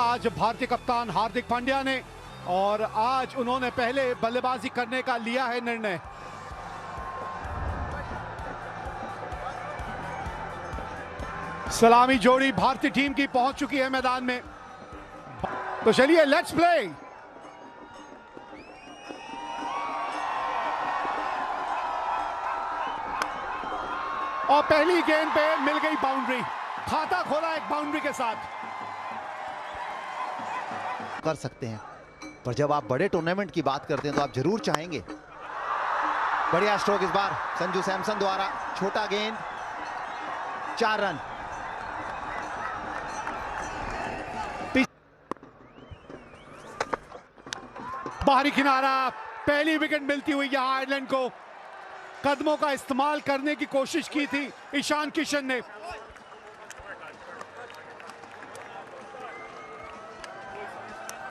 आज भारतीय कप्तान हार्दिक पांड्या ने और आज उन्होंने पहले बल्लेबाजी करने का लिया है निर्णय। सलामी जोड़ी भारतीय टीम की पहुंच चुकी है मैदान में, तो चलिए लेट्स प्ले। और पहली गेंद पे मिल गई बाउंड्री, खाता खोला एक बाउंड्री के साथ। कर सकते हैं, पर जब आप बड़े टूर्नामेंट की बात करते हैं तो आप जरूर चाहेंगे। बढ़िया स्ट्रोक इस बार संजू सैमसन द्वारा, छोटा गेंद, 4 रन। बाहरी किनारा, पहली विकेट मिलती हुई यहां आयरलैंड को। कदमों का इस्तेमाल करने की कोशिश की थी ईशान किशन ने।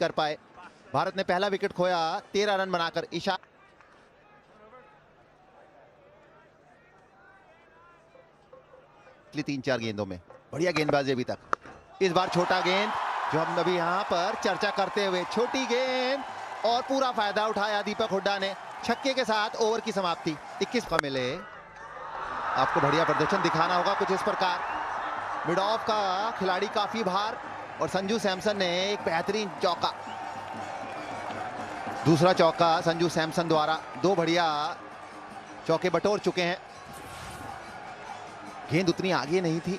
कर पाए, भारत ने पहला विकेट खोया 13 रन बनाकर। ईशान 3-4 गेंदों में बढ़िया गेंदबाजी अभी तक। इस बार छोटा गेंद, जो हम अभी यहां पर चर्चा करते हुए, छोटी गेंद और पूरा फायदा उठाया दीपक हुड्डा ने। छक्के के साथ ओवर की समाप्ति। 21 का मिले, आपको बढ़िया प्रदर्शन दिखाना होगा कुछ इस प्रकार। मिड ऑफ का खिलाड़ी काफी बाहर और संजू सैमसन ने एक बेहतरीन चौका, दूसरा चौका संजू सैमसन द्वारा। 2 बढ़िया चौके बटोर चुके हैं। गेंद उतनी आगे नहीं थी,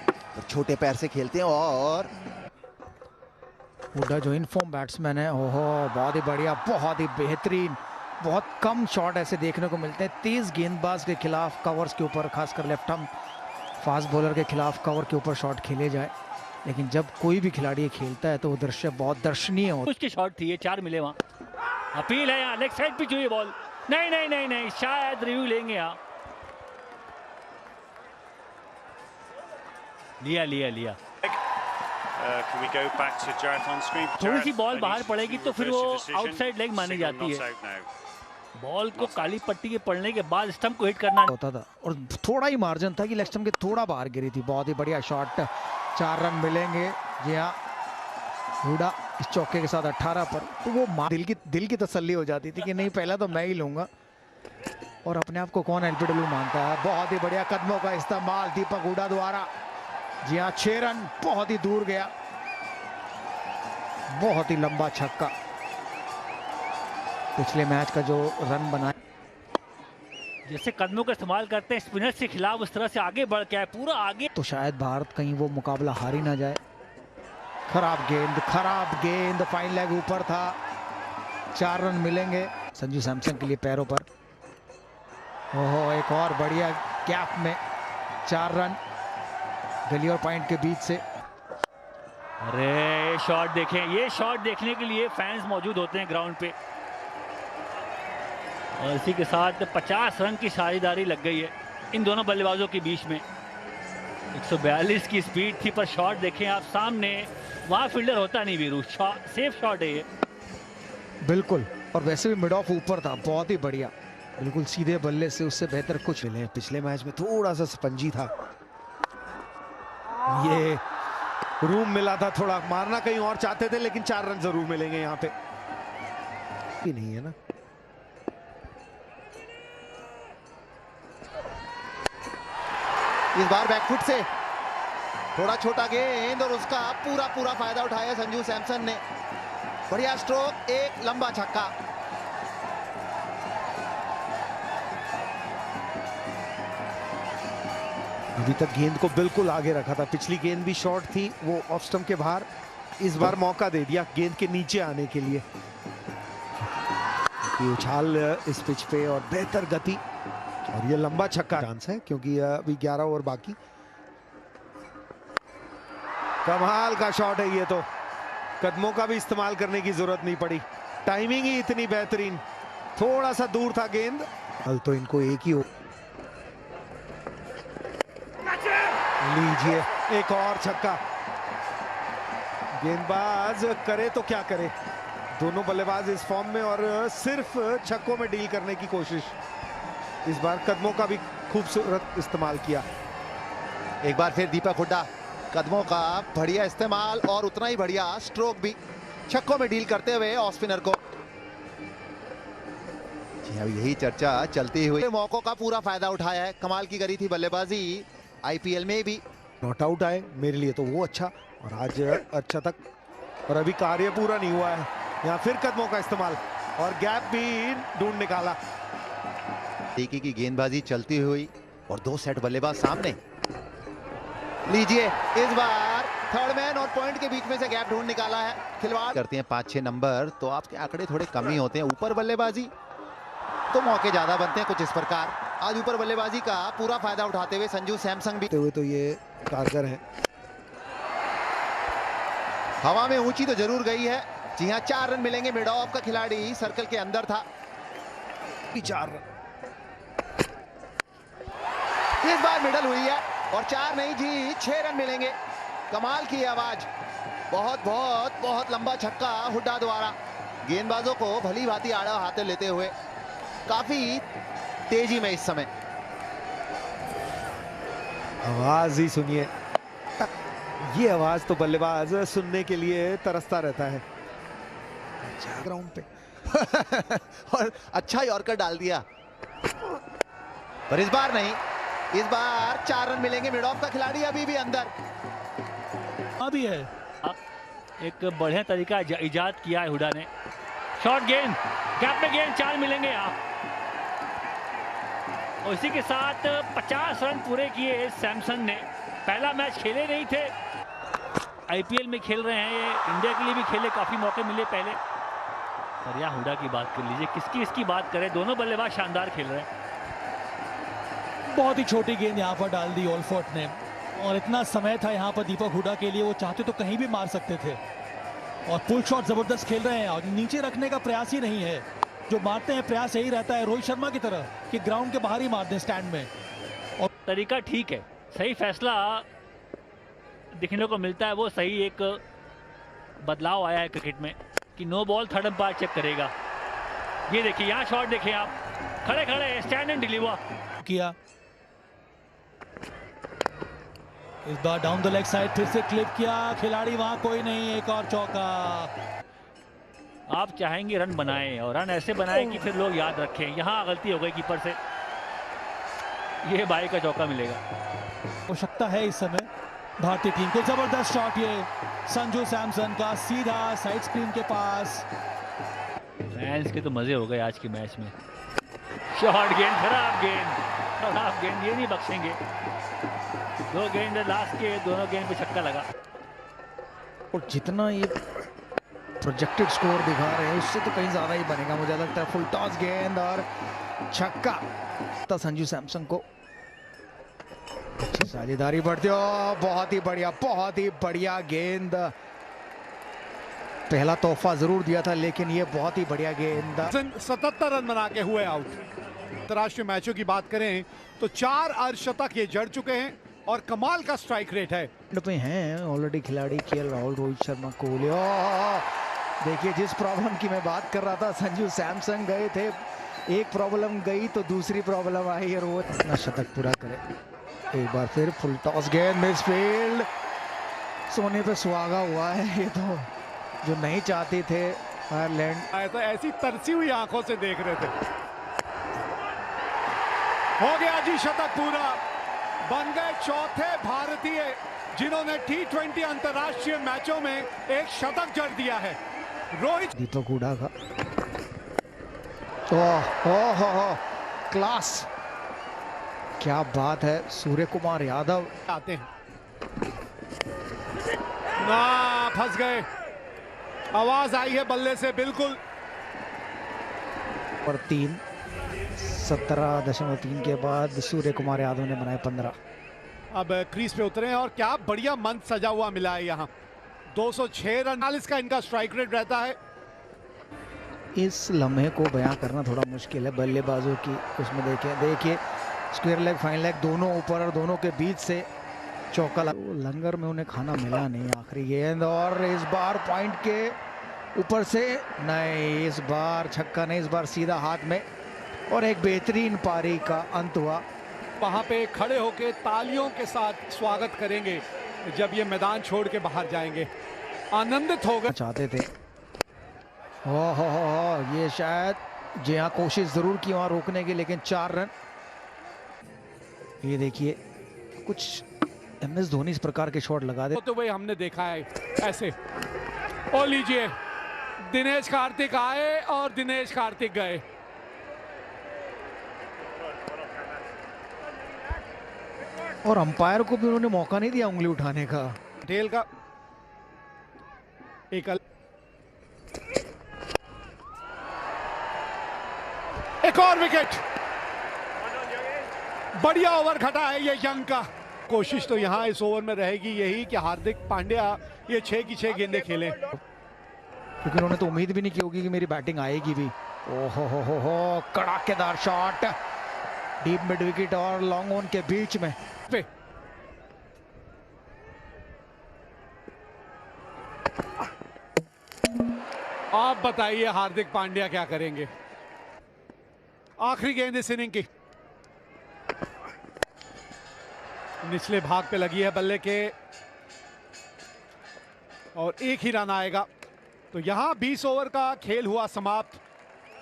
पर छोटे पैर से खेलते हैं। और हुड्डा जो इनफॉर्म बैट्समैन है, ओहो बहुत ही बढ़िया, बहुत ही बेहतरीन। बहुत कम शॉट ऐसे देखने को मिलते हैं तेज गेंदबाज के खिलाफ कवर्स के ऊपर, खासकर लेफ्ट आर्म फास्ट बॉलर के खिलाफ कवर के ऊपर शॉट खेले जाए। लेकिन जब कोई भी खिलाड़ी खेलता है तो वो दृश्य बहुत दर्शनीय होता है। उसके शॉट थी, ये 4 मिले वहां। अपील है यहाँ, लेग साइड पिच हुई बॉल। नहीं नहीं नहीं नहीं, शायद रिव्यू लेंगे यहाँ। लिया लिया लिया। थोड़ी सी बॉल बाहर पड़ेगी तो फिर वो आउटसाइड लेग मानी जाती है। बॉल को काली पट्टी के पड़ने के बाद स्टंप को हिट करना होता था और थोड़ा ही मार्जिन था कि लेग स्टंप के थोड़ा बाहर गिरी थी। बहुत ही बढ़िया शॉट, 4 रन मिलेंगे। जी हाँ, हुड्डा इस चौके के साथ 18 पर, तो वो दिल की तसल्ली हो जाती थी कि नहीं, पहला तो मैं ही लूंगा। और अपने आप को कौन एलबीडब्ल्यू मानता है। बहुत ही बढ़िया कदमों का इस्तेमाल दीपक हुड्डा द्वारा। जी हाँ, 6 रन, बहुत ही दूर गया, बहुत ही लंबा छक्का। पिछले मैच का जो रन बनाया, जैसे कदमों का इस्तेमाल करते हैं स्पिनर के खिलाफ, उस तरह से आगे बढ़ के आए, पूरा आगे। तो शायद भारत कहीं वो मुकाबला हार ही ना जाए। खराब गेंद, फाइन लेग ऊपर था। 4 रन मिलेंगे संजू सैमसन के लिए पैरों पर। ओहो, एक और बढ़िया गैप में 4 रन गली और पॉइंट के बीच से। अरे ये शॉट देखें, ये शॉट देखने के लिए फैंस मौजूद होते हैं ग्राउंड पे। और इसी के साथ 50 रन की साझेदारी लग गई है इन दोनों बल्लेबाजों के बीच में। 142 की स्पीड थी, पर शॉट देखें आप सामने, वहां फील्डर होता नहीं वीरू। सेफ शॉट है ये, बिल्कुल। और वैसे भी मिड ऑफ ऊपर था, बहुत ही बढ़िया, बिल्कुल सीधे बल्ले से उससे बेहतर कुछ मिले। पिछले मैच में थोड़ा सा स्पंजी था, ये रूम मिला था, थोड़ा मारना कहीं और चाहते थे, लेकिन 4 रन जरूर मिलेंगे यहाँ पे। ही नहीं है ना। इस बार बैकफुट से थोड़ा छोटा गेंद और उसका पूरा फायदा उठाया संजू सैमसन ने। बढ़िया स्ट्रोक, एक लंबा छक्का। अभी तक गेंद को बिल्कुल आगे रखा था, पिछली गेंद भी शॉर्ट थी, वो ऑफ स्टंप के बाहर। इस बार मौका दे दिया गेंद के नीचे आने के लिए। उछाल इस पिच पे और बेहतर गति, और ये लंबा छक्का चांस है क्योंकि अभी 11 ओवर बाकी। कमाल का शॉट है ये तो, कदमों का भी इस्तेमाल करने की जरूरत नहीं पड़ी, टाइमिंग ही इतनी बेहतरीन। थोड़ा सा दूर था गेंद, हल तो इनको एक ही हो। लीजिए एक और छक्का। गेंदबाज करे तो क्या करे, दोनों बल्लेबाज इस फॉर्म में और सिर्फ छक्कों में डील करने की कोशिश। इस बार कदमों का भी खूबसूरत इस्तेमाल किया। एक बार फिर दीपक हुड्डा कदमों का बढ़िया इस्तेमाल और उतना ही बढ़िया स्ट्रोक भी छक्कों में डील करते हुए ऑफ स्पिनर को। जी अब यही चर्चा चलती हुई मौकों का पूरा फायदा उठाया है। कमाल की करी थी बल्लेबाजी आईपीएल में भी। नॉट आउट आए मेरे लिए तो वो अच्छा, और आज अच्छा तक, और अभी कार्य पूरा नहीं हुआ है। यहाँ फिर कदमों का इस्तेमाल और गैप भी ढूंढ निकाला। टीकी की गेंदबाजी चलती हुई और 2 सेट बल्लेबाज सामने। लीजिए इस बार थर्ड मैन और पॉइंट के बीच में से गैप ढूंढ निकाला है। खिलवाड़ करते हैं 5-6 नंबर तो आपके आंकड़े थोड़े कम ही होते हैं। ऊपर बल्लेबाजी तो मौके ज्यादा बनते हैं कुछ इस प्रकार। आज ऊपर बल्लेबाजी का पूरा फायदा उठाते हुए संजू सैमसंग भी हुए तो ये कारगर है। हवा में ऊंची तो जरूर गई है। जी हाँ 4 रन मिलेंगे। मिड ऑफ का खिलाड़ी सर्कल के अंदर था। 4 रन इस बार मिडल हुई है और 4 नहीं जी 6 रन मिलेंगे। कमाल की आवाज, बहुत बहुत बहुत लंबा छक्का हुड्डा द्वारा। गेंदबाजों को भली भांति आड़ा हाथे लेते हुए काफी तेजी में इस समय। आवाज ही सुनिए, ये आवाज तो बल्लेबाज सुनने के लिए तरसता रहता है। ग्राउंड पे और अच्छा यॉर्कर डाल दिया, पर इस बार नहीं। इस बार 4 रन मिलेंगे। मिड ऑफ का खिलाड़ी अभी भी अंदर अभी है। एक बढ़िया तरीका इजाद किया है हुडा ने। शॉर्ट गेंद, गैप में गेंद, 4 मिलेंगे आप। और इसी के साथ 50 रन पूरे किए सैमसन ने। पहला मैच खेले नहीं थे, आईपीएल में खेल रहे हैं ये। इंडिया के लिए भी खेले, काफी मौके मिले पहले। पर या हुडा की बात कर लीजिए, किसकी इसकी बात करें, दोनों बल्लेबाज शानदार खेल रहे हैं। बहुत ही छोटी गेंद यहाँ पर डाल दी ओलफोर्ट ने, और इतना समय था यहाँ पर दीपक हुडा के लिए, वो चाहते तो कहीं भी मार सकते थे। और पुल शॉट जबरदस्त खेल रहे हैं और नीचे रखने का प्रयास ही नहीं है। जो मारते हैं प्रयास यही रहता है रोहित शर्मा की तरह कि ग्राउंड के बाहर ही मार दें स्टैंड में। और तरीका ठीक है, सही फैसला दिखने को मिलता है। वो सही एक बदलाव आया है क्रिकेट में कि no ball third umpire check करेगा। ये देखिए यहाँ शॉट देखिए आप, खड़े खड़े स्टैंड एंड डिलीवर किया। इस बार डाउन द लेग साइड फिर से क्लिप किया, खिलाड़ी वहां कोई नहीं, एक और चौका। आप चाहेंगे रन बनाएं और रन ऐसे बनाएं कि फिर लोग याद रखें। यहाँ गलती हो गई कीपर से, ये बाई का चौका मिलेगा। आवश्यकता है इस समय भारतीय टीम को। जबरदस्त शॉट ये संजू सैमसन का, सीधा साइड स्क्रीन के पास। फैंस के तो मजे हो गए आज के मैच में। शॉर्ट गेंद, खराब गेंद, ये नहीं बख्शेंगे। 2 गेंद लास्ट के, दोनों गेंद पे छक्का लगा। और जितना ये प्रोजेक्टेड स्कोर दिखा रहे हैं उससे तो कहीं ज्यादा ही बनेगा मुझे लगता है। फुल टॉस गेंद और छक्का। संजू सैमसन को अच्छी साझेदारी बढ़ती हो, बहुत ही बढ़िया गेंद। पहला तोहफा जरूर दिया था लेकिन ये बहुत ही बढ़िया गेंद। 77 रन बना के हुए आउट। अंतर्राष्ट्रीय मैचों की बात करें तो 4 अर्धशतक ये जड़ चुके हैं और कमाल का स्ट्राइक रेट है। पे हैं ऑलरेडी खिलाड़ी केएल राहुल, रोहित शर्मा, कोहली। देखिए जिस प्रॉब्लम की मैं बात कर रहा था, संजू सैमसन गए थे, एक प्रॉब्लम गई तो दूसरी प्रॉब्लम आई और वो अपना शतक पूरा करे। एक बार फिर फुल टॉस गेंद, मिडफील्ड, सोने पे सुहागा हुआ है। ये तो जो नहीं चाहते थे आयरलैंड, तो ऐसी तरसी हुई आंखों से देख रहे थे। हो गया जी शतक पूरा। बन गए चौथे भारतीय जिन्होंने T20 अंतर्राष्ट्रीय मैचों में एक शतक जड़ दिया है। रोहित दीपक हुडा का ओह क्लास, क्या बात है। सूर्य कुमार यादव आते हैं ना, फंस गए। आवाज आई है बल्ले से बिल्कुल। और 17.3 के बाद सूर्य कुमार यादव ने बनाए 15। अब क्रीज पे उतरे हैं और क्या बढ़िया मंच सजा हुआ मिला है यहाँ। 206 रन, 40 का इनका स्ट्राइक रेट रहता है। इस लम्हे को बयां करना थोड़ा मुश्किल है बल्लेबाजों की। उसमें देखिए स्क्वायर लेग, फाइन लेग दोनों ऊपर और दोनों के बीच से चौका लंगर में उन्हें खाना मिला नहीं। आखिरी गेंद और इस बार पॉइंट के ऊपर से नहीं, इस बार छक्का नहीं, इस बार सीधा हाथ में और एक बेहतरीन पारी का अंत हुआ। वहां पे खड़े होके तालियों के साथ स्वागत करेंगे जब ये मैदान छोड़ के बाहर जाएंगे। आनंदित हो गए चाहते थे। हो ये शायद जी हाँ कोशिश जरूर की वहां रोकने की, लेकिन 4 रन। ये देखिए कुछ MS धोनी इस प्रकार के शॉट लगा दे तो वही हमने देखा है ऐसे। ओ लीजिए, दिनेश कार्तिक आए और दिनेश कार्तिक गए। और अंपायर को भी उन्होंने मौका नहीं दिया उंगली उठाने का। पटेल का एक और विकेट। बढ़िया ओवर खटा है ये यंग का। कोशिश तो यहां इस ओवर में रहेगी यही कि हार्दिक पांड्या ये 6 की 6 गेंदें खेलें, क्योंकि उन्होंने तो उम्मीद भी नहीं की होगी कि मेरी बैटिंग आएगी भी। ओहो हो कड़ाकेदार शॉट, डीप मिड विकेट और लॉन्ग ऑन के बीच में। आप बताइए हार्दिक पांड्या क्या करेंगे। आखिरी गेंद इस इनिंग की, निचले भाग पे लगी है बल्ले के और 1 ही रन आएगा। तो यहां 20 ओवर का खेल हुआ समाप्त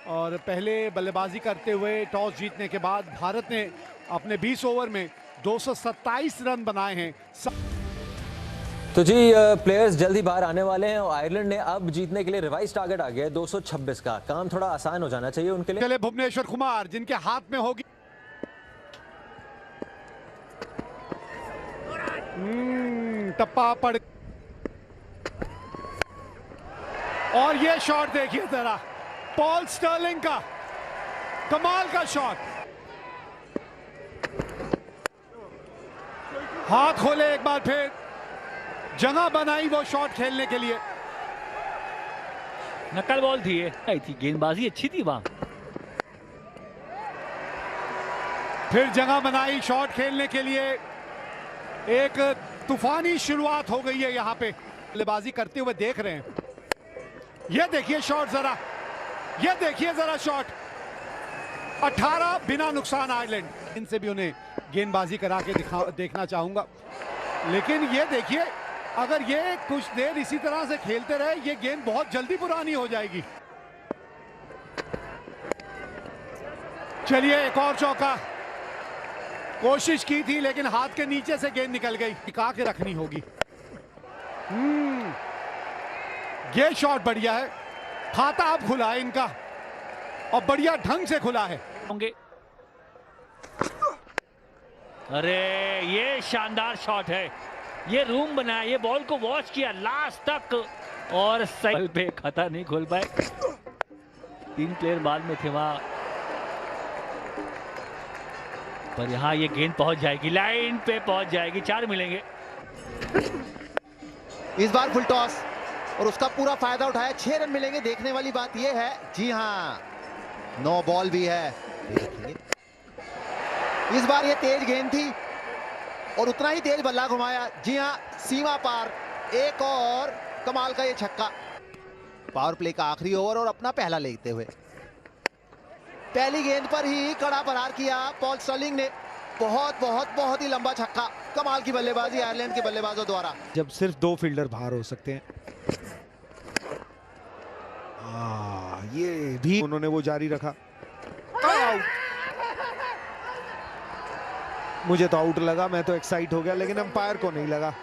और पहले बल्लेबाजी करते हुए टॉस जीतने के बाद भारत ने अपने 20 ओवर में 227 रन बनाए हैं। तो जी प्लेयर्स जल्दी बाहर आने वाले हैं और आयरलैंड ने अब जीतने के लिए रिवाइज टारगेट आ गया है 226 का। काम थोड़ा आसान हो जाना चाहिए उनके लिए। भुवनेश्वर कुमार जिनके हाथ में होगी टप्पा पड़, और ये शॉट देखिए जरा, पॉल स्टर्लिंग का कमाल का शॉट। हाथ खोले एक बार फिर, जगह बनाई वो शॉट खेलने के लिए। नकल बॉल थी ये, आई थी, गेंदबाजी अच्छी थी वहां। फिर जगह बनाई शॉट खेलने के लिए। एक तूफानी शुरुआत हो गई है यहां पे, बल्लेबाजी करते हुए देख रहे हैं। ये देखिए शॉट जरा, ये देखिए जरा शॉट। 18 बिना नुकसान आयरलैंड। इनसे भी उन्हें गेंदबाजी करा के देखना चाहूंगा, लेकिन ये देखिए अगर ये कुछ देर इसी तरह से खेलते रहे ये गेंद बहुत जल्दी पुरानी हो जाएगी। चलिए एक और चौका, कोशिश की थी लेकिन हाथ के नीचे से गेंद निकल गई, टिका के रखनी होगी। ये शॉट बढ़िया है, खाता अब खुला है इनका और बढ़िया ढंग से खुला है। होंगे। अरे ये शानदार शॉट है, ये रूम बनाया, ये बॉल को वॉच किया लास्ट तक और साइकिल पे खाता नहीं खोल पाए। 3 प्लेयर बाद में थे वहां, पर यहां ये गेंद पहुंच जाएगी, लाइन पे पहुंच जाएगी। 4 मिलेंगे इस बार फुल टॉस और उसका पूरा फायदा उठाया। 6 रन मिलेंगे। देखने वाली बात यह है, जी हाँ 9 बॉल भी है। इस बार ये तेज गेंद थी और उतना ही तेज बल्ला घुमाया। जी हाँ सीमा पार, एक और कमाल का ये छक्का। पावर प्ले का आखिरी ओवर और अपना पहला लेते हुए पहली गेंद पर ही कड़ा प्रहार किया पॉल स्टर्लिंग ने। बहुत ही लंबा छक्का। कमाल की बल्लेबाजी आयरलैंड के बल्लेबाजों द्वारा। जब सिर्फ 2 फील्डर बाहर हो सकते हैं, ये भी उन्होंने वो जारी रखा। मुझे तो आउट लगा, मैं तो एक्साइट हो गया, लेकिन अंपायर को नहीं लगा।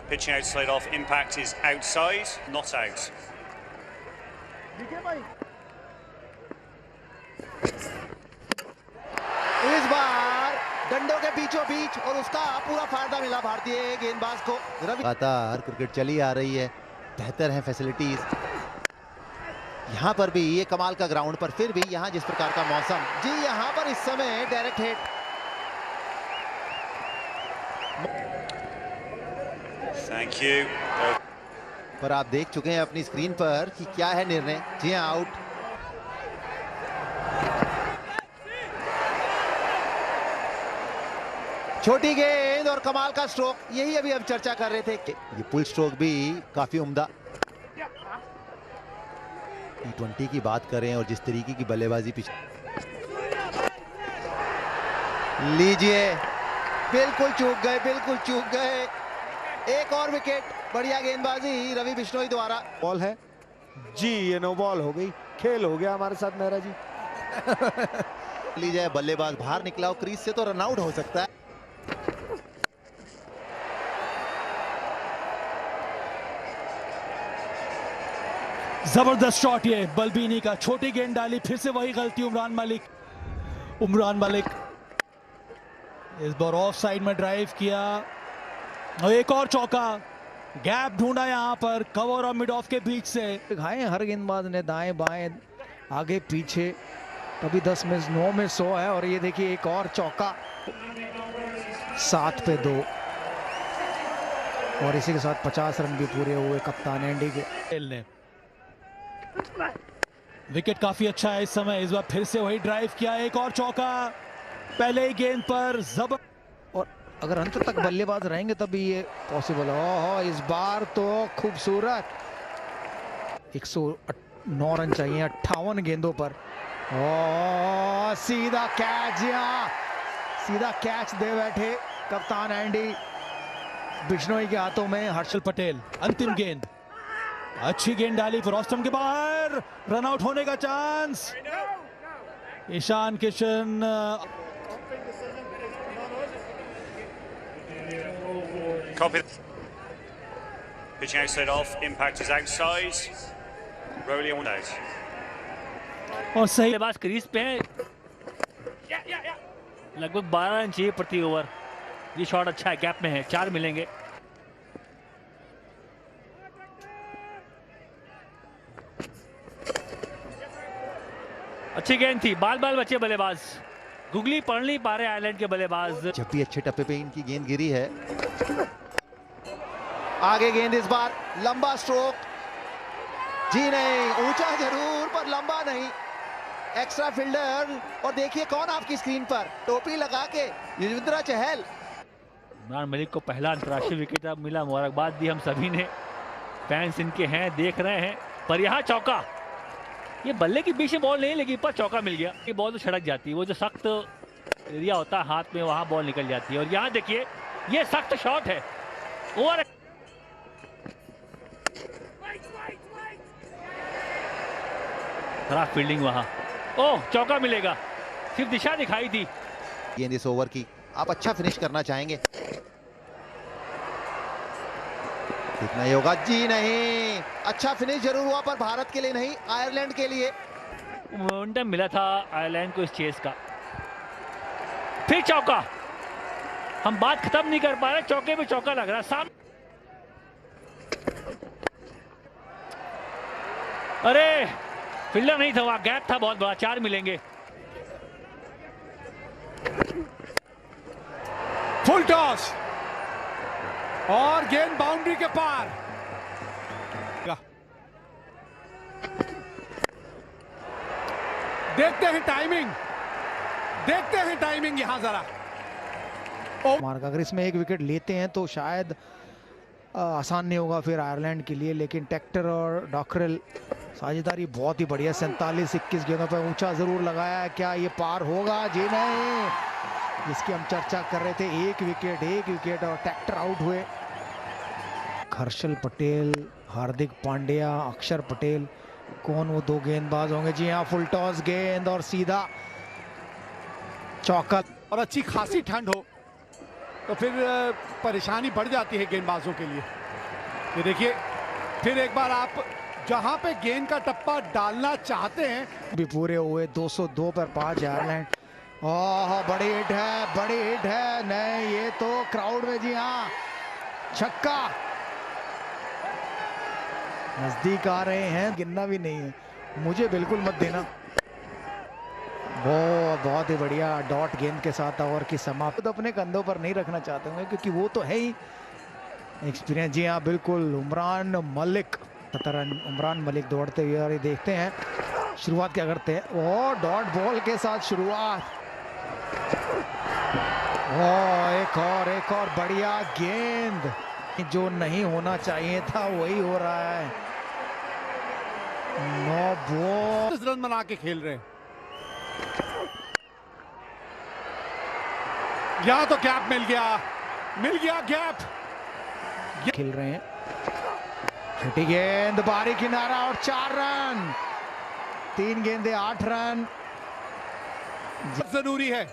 Pitching outside off, impact is outside, not out. इस बार डंडों के बीचों बीच और उसका पूरा फायदा मिला भारतीय गेंदबाज को। लगातार क्रिकेट चली आ रही है, बेहतर है फैसिलिटीज। यहाँ पर भी ये कमाल का ग्राउंड, पर फिर भी यहाँ जिस प्रकार का मौसम, जी यहाँ पर इस समय डायरेक्ट हिट। Thank you. पर आप देख चुके हैं अपनी स्क्रीन पर कि क्या है निर्णय। जी हाँ आउट। छोटी गेंद और कमाल का स्ट्रोक, यही अभी हम चर्चा कर रहे थे। ये पुल स्ट्रोक भी काफी उम्दा। T20 की बात करें और जिस तरीके की बल्लेबाजी पीछे, लीजिए बिल्कुल चूक गए, बिल्कुल चूक गए। एक और विकेट, बढ़िया गेंदबाजी रवि बिश्नोई द्वारा। बॉल है जी, ये नो बॉल हो गई, खेल हो गया हमारे साथ मेहरा जी। लीजिए, बल्लेबाज बाहर निकला हो क्रीज से तो रन आउट हो सकता है। जबरदस्त शॉट ये बल्बीनी का, छोटी गेंद डाली, फिर से वही गलती उमरान मलिक इस बार ऑफ साइड में ड्राइव किया और एक और चौका। गैप ढूंढा यहां पर कवर और मिड ऑफ के बीच से। दिखाए हर गेंदबाज ने, दाएं बाएं आगे पीछे, कभी 10 में 9 में 100 है। और ये देखिए एक और चौका, 7 पे 2 और इसी के साथ 50 रन भी पूरे हुए कप्तान एंडी के। ने विकेट काफी अच्छा है इस समय, इस बार फिर से वही ड्राइव किया, एक और चौका पहले ही गेंद पर। और अगर अंत तक बल्लेबाज रहेंगे तभी ये पॉसिबल है। इस बार तो खूबसूरत 109 रन चाहिए 58 गेंदों पर। सीधा कैच, सीधा कैच दे बैठे कप्तान एंडी बिश्नोई के हाथों में। हर्षल पटेल, अंतिम गेंद, अच्छी गेंद डाली, फिर ऑस्टम के बाहर, रन आउट होने का chance. Ishan Kishan Copy. Pitching outside off, impact is outside. Rowley on out. और सही बल्लेबाज क्रीज पे है, लगभग 12 रन चाहिए प्रति ओवर। ये शॉट अच्छा है, गैप में है, 4 मिलेंगे। अच्छी गेंद थी, बाल बचे बल्लेबाज, गुगली पढ़ नहीं पा रहे आयरलैंड के बल्लेबाज। जब भी अच्छे टप्पे पे इनकी गेंद गिरी है। आगे गेंद, इस बार लंबा स्ट्रोक, जी नहीं, ऊंचा जरूर पर लंबा नहीं। एक्स्ट्रा फील्डर, और देखिए कौन आपकी स्क्रीन पर, टोपी लगा के, युजवेंद्र चहल। उमरान मलिक को पहला अंतर्राष्ट्रीय विकेट अब मिला, मुबारकबाद दी हम सभी ने, फैंस इनके हैं, देख रहे हैं। पर यहाँ चौका, ये बल्ले के बीच में बॉल नहीं लगी पर चौका मिल गया। ये बॉल तो छड़क जाती है, वो जो सख्त एरिया होता है हाथ में, वहां बॉल निकल जाती है। और यहाँ देखिए ये सख्त शॉट है, ओवर। खराब फील्डिंग वहां, ओह चौका मिलेगा, सिर्फ दिशा दिखाई थी। गेंद इस ओवर की, आप अच्छा फिनिश करना चाहेंगे, देखना ही होगा, जी नहीं। अच्छा फिनिश जरूर हुआ पर भारत के लिए नहीं, आयरलैंड के लिए। मोमेंटम मिला था आयरलैंड को इस चेस का। फिर चौका, हम बात खत्म नहीं कर पा रहे, चौके पे चौका लग रहा सामने। अरे फील्डर नहीं था, वहां गैप था बहुत बड़ा, 4 मिलेंगे। फुल टॉस और गेंद बाउंड्री के पार। देखते हैं टाइमिंग यहां जरा। मार्क अगर इसमें एक विकेट लेते हैं तो शायद आसान नहीं होगा फिर आयरलैंड के लिए। लेकिन टेक्टर और डॉकरेल साझेदारी बहुत ही बढ़िया, 47-21 गेंदों पर ऊंचा जरूर लगाया है। क्या ये पार होगा? जी नहीं, जिसकी हम चर्चा कर रहे थे, एक विकेट और टेक्टर आउट हुए। हर्षल पटेल, हार्दिक पांड्या, अक्षर पटेल, कौन वो 2 गेंदबाज होंगे? जी हाँ, फुल टॉस गेंद और सीधा चौका। और अच्छी खासी ठंड हो तो फिर परेशानी बढ़ जाती है गेंदबाजों के लिए। ये देखिए फिर एक बार, आप जहां पे गेंद का टप्पा डालना चाहते हैं भी पूरे हुए। 202 पर 5 आयरलैंड। ओह बड़ी हिट है, नहीं ये तो क्राउड में, जी हाँ, छक्का। नजदीक आ रहे हैं, गिनना भी नहीं है, मुझे बिल्कुल मत देना। बहुत ही बढ़िया डॉट गेंद के साथ ओवर की समाप्ति। तो अपने कंधों पर नहीं रखना चाहते होंगे क्योंकि वो तो है ही एक्सपीरियंस। जी हाँ बिल्कुल, उमरान मलिक दौड़ते हुए, और ये देखते हैं शुरुआत क्या करते हैं। वो डॉट बॉल के साथ शुरुआत, एक और बढ़िया गेंद, जो नहीं होना चाहिए था वही हो रहा है। 9 बॉल, रन बना के खेल रहे हैं। यहाँ तो गैप मिल गया गैप। खेल रहे हैं, छोटी गेंद, बारी किनारा और 4 रन। 3 गेंदे 8 रन। जरूरी है।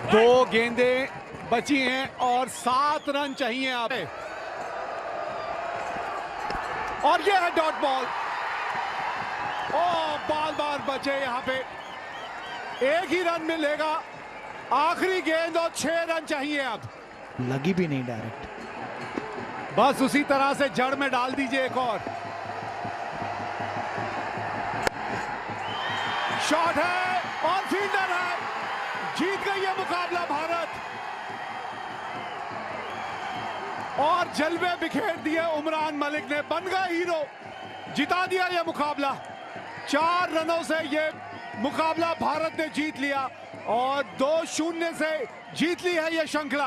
दो गेंदें बची हैं और 7 रन चाहिए आप। और ये है डॉट बॉल। बाल बार बचे यहां पे, एक ही रन मिलेगा। आखिरी गेंद और 6 रन चाहिए अब। लगी भी नहीं डायरेक्ट, बस उसी तरह से जड़ में डाल दीजिए एक और। शॉट है और फील्डर है। जीत गई है मुकाबला भारत और जलवे बिखेर दिए उमरान मलिक ने। बन गया हीरो, जिता दिया यह मुकाबला। 4 रनों से यह मुकाबला भारत ने जीत लिया और 2-0 से जीत ली है यह श्रृंखला।